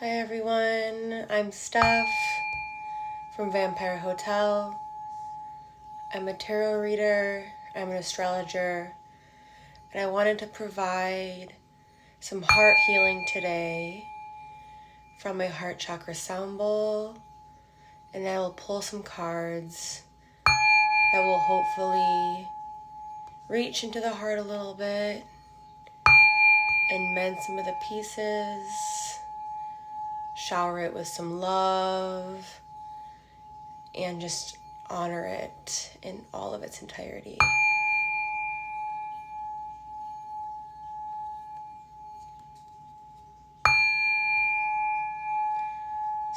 Hi everyone, I'm Steph from Vampire Hotel. I'm a tarot reader, I'm an astrologer, and I wanted to provide some heart healing today from my heart chakra sound bowl, and I will pull some cards that will hopefully reach into the heart a little bit and mend some of the pieces, shower it with some love, and just honor it in all of its entirety.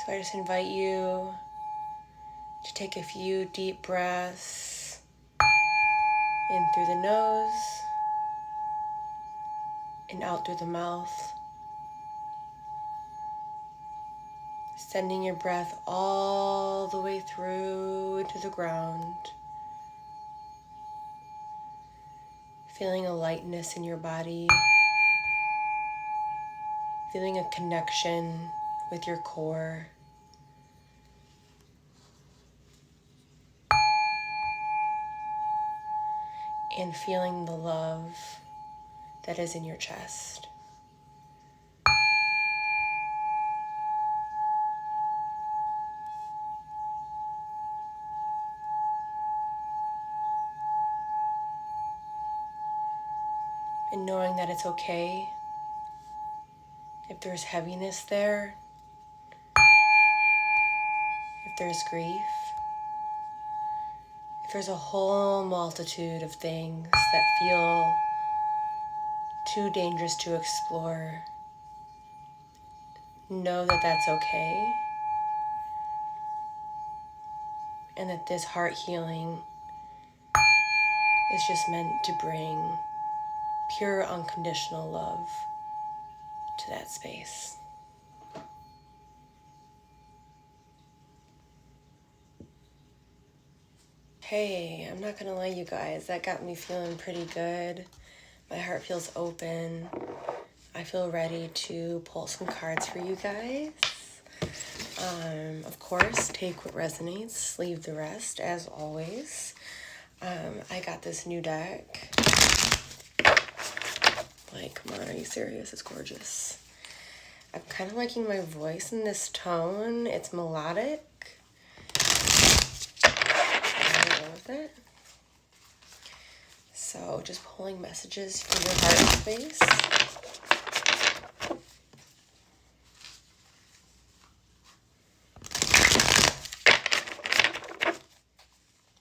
So I just invite you to take a few deep breaths in through the nose and out through the mouth, sending your breath all the way through into the ground, feeling a lightness in your body, feeling a connection with your core. And feeling the love that is in your chest. And knowing that it's okay if there's heaviness there, if there's grief, if there's a whole multitude of things that feel too dangerous to explore, know that that's okay, and that this heart healing is just meant to bring pure unconditional love to that space. Hey, I'm not gonna lie, you guys, that got me feeling pretty good. My heart feels open. I feel ready to pull some cards for you guys. Of course, take what resonates, leave the rest, as always. I got this new deck. Like, come on, are you serious? It's gorgeous. I'm kind of liking my voice in this tone. It's melodic. I go with it. So, just pulling messages from your heart space.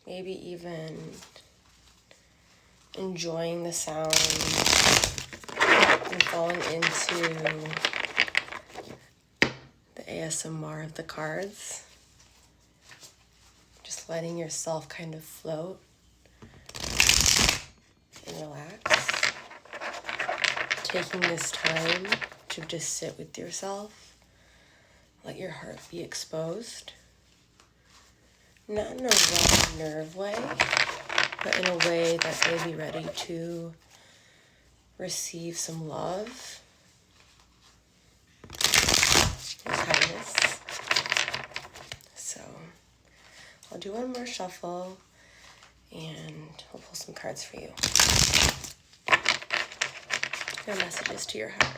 Maybe even enjoying the sound and falling into the ASMR of the cards. Just letting yourself kind of float and relax. Taking this time to just sit with yourself. Let your heart be exposed. Not in a raw nerve way, but in a way that may be ready to receive some love and kindness. So I'll do one more shuffle and I'll pull some cards for you. Your messages to your heart.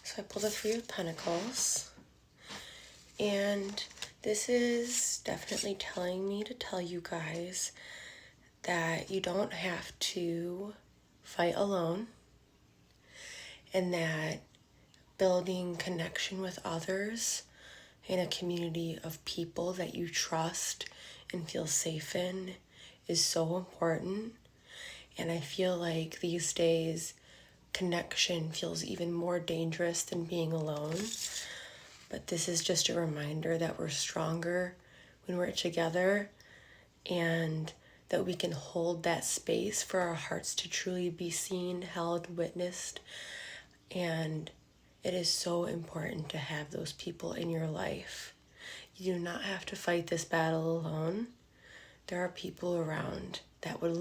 So I pulled the Three of Pentacles, and this is definitely telling me to tell you guys that you don't have to fight alone, and that building connection with others in a community of people that you trust and feel safe in is so important. And I feel like these days connection feels even more dangerous than being alone. But this is just a reminder that we're stronger when we're together, and that we can hold that space for our hearts to truly be seen, held, witnessed, and It is so important to have those people in your life. You do not have to fight this battle alone. There are people around that would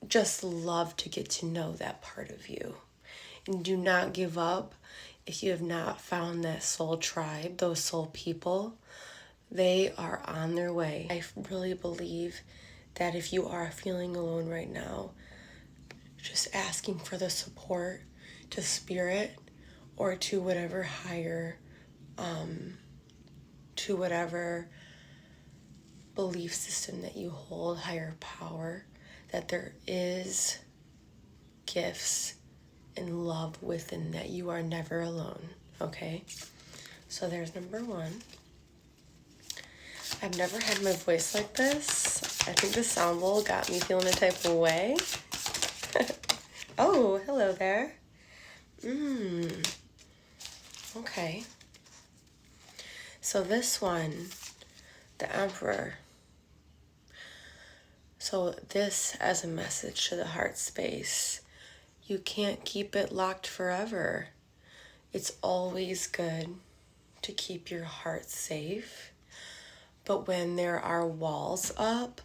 just love to get to know that part of you. And do not give up if you have not found that soul tribe, those soul people. They are on their way. I really believe that if you are feeling alone right now, just asking for the support to spirit or to whatever higher, to whatever belief system that you hold, higher power, that there is gifts and love within that. You are never alone, okay? So there's number one. I've never had my voice like this. I think the sound bowl got me feeling a type of way. Oh, hello there. Okay. So this one, the Emperor. So this as a message to the heart space. You can't keep it locked forever. It's always good to keep your heart safe. But when there are walls up,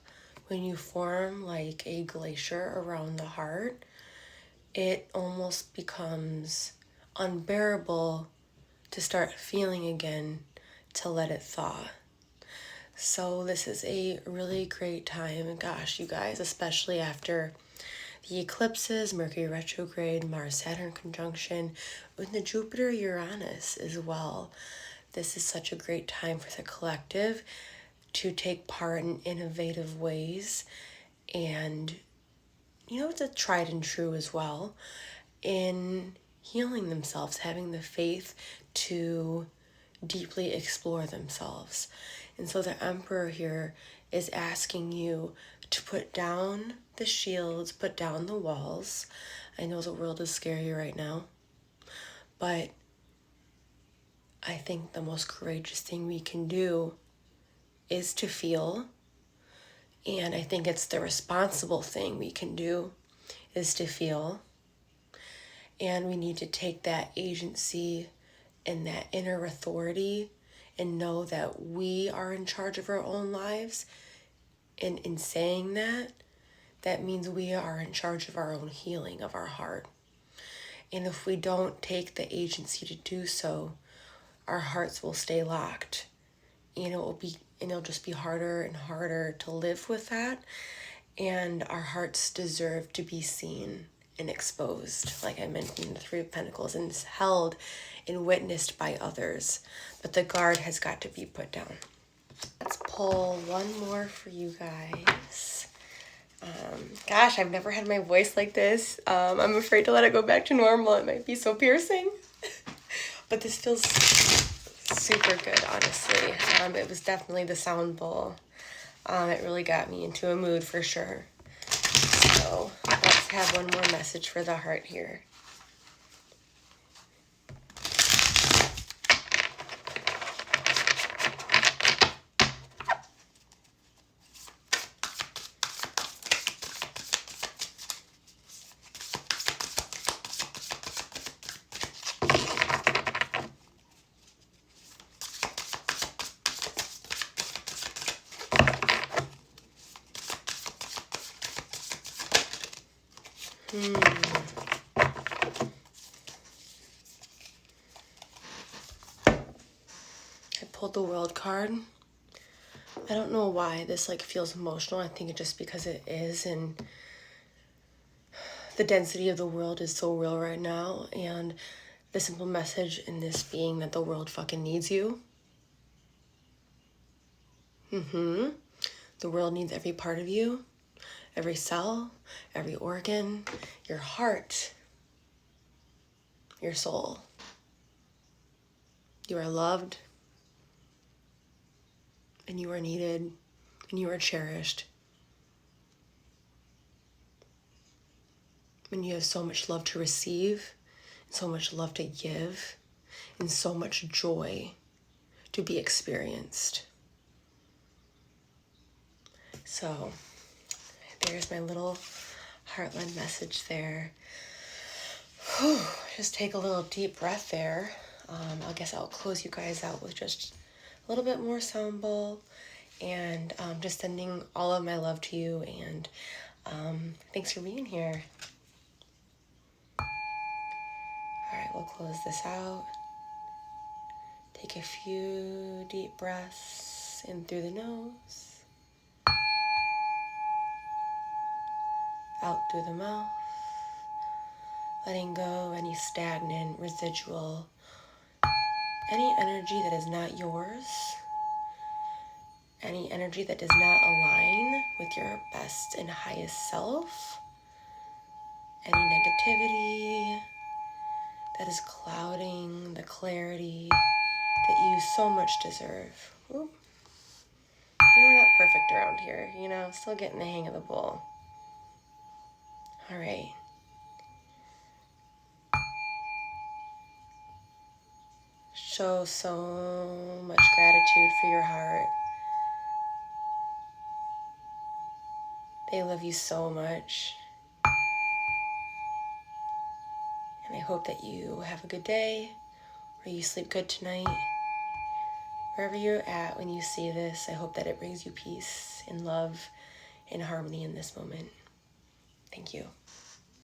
when you form like a glacier around the heart, it almost becomes unbearable to start feeling again, to let it thaw. So this is a really great time. Gosh, you guys, especially after the eclipses, Mercury retrograde, Mars-Saturn conjunction, with the Jupiter-Uranus as well. This is such a great time for the collective to take part in innovative ways and, the tried and true as well in healing themselves, having the faith to deeply explore themselves. And so the Emperor here is asking you to put down the shields, put down the walls. I know the world is scary right now, but I think the most courageous thing we can do is to feel. And I think it's the responsible thing we can do is to feel. And we need to take that agency and that inner authority and know that we are in charge of our own lives. And in saying that, that means we are in charge of our own healing of our heart. And if we don't take the agency to do so, our hearts will stay locked. And it'll just be harder and harder to live with that. And our hearts deserve to be seen and exposed, like I mentioned, the Three of Pentacles, and it's held and witnessed by others. But the guard has got to be put down. Let's pull one more for you guys. Gosh, I've never had my voice like this. I'm afraid to let it go back to normal. It might be so piercing. But this feels super good, honestly. It was definitely the sound bowl. It really got me into a mood for sure. So let's have one more message for the heart here. I pulled the World card. I don't know why this feels emotional. I think it's just because it is, and the density of the world is so real right now, and the simple message in this being that the world fucking needs you. The world needs every part of you, every cell, every organ, your heart, your soul. You are loved, and you are needed, and you are cherished. And you have so much love to receive, so much love to give, and so much joy to be experienced. So there's my little heartland message there. Whew, just take a little deep breath there. I guess I'll close you guys out with just a little bit more sound bowl, and just sending all of my love to you, and thanks for being here. All right, we'll close this out. Take a few deep breaths in through the nose, out through the mouth, letting go any stagnant, residual, any energy that is not yours, any energy that does not align with your best and highest self, any negativity that is clouding the clarity that you so much deserve. Ooh. We're not perfect around here, you know, still getting the hang of the bowl. All right. Show so much gratitude for your heart. They love you so much. And I hope that you have a good day, or you sleep good tonight. Wherever you're at when you see this, I hope that it brings you peace and love and harmony in this moment. Thank you.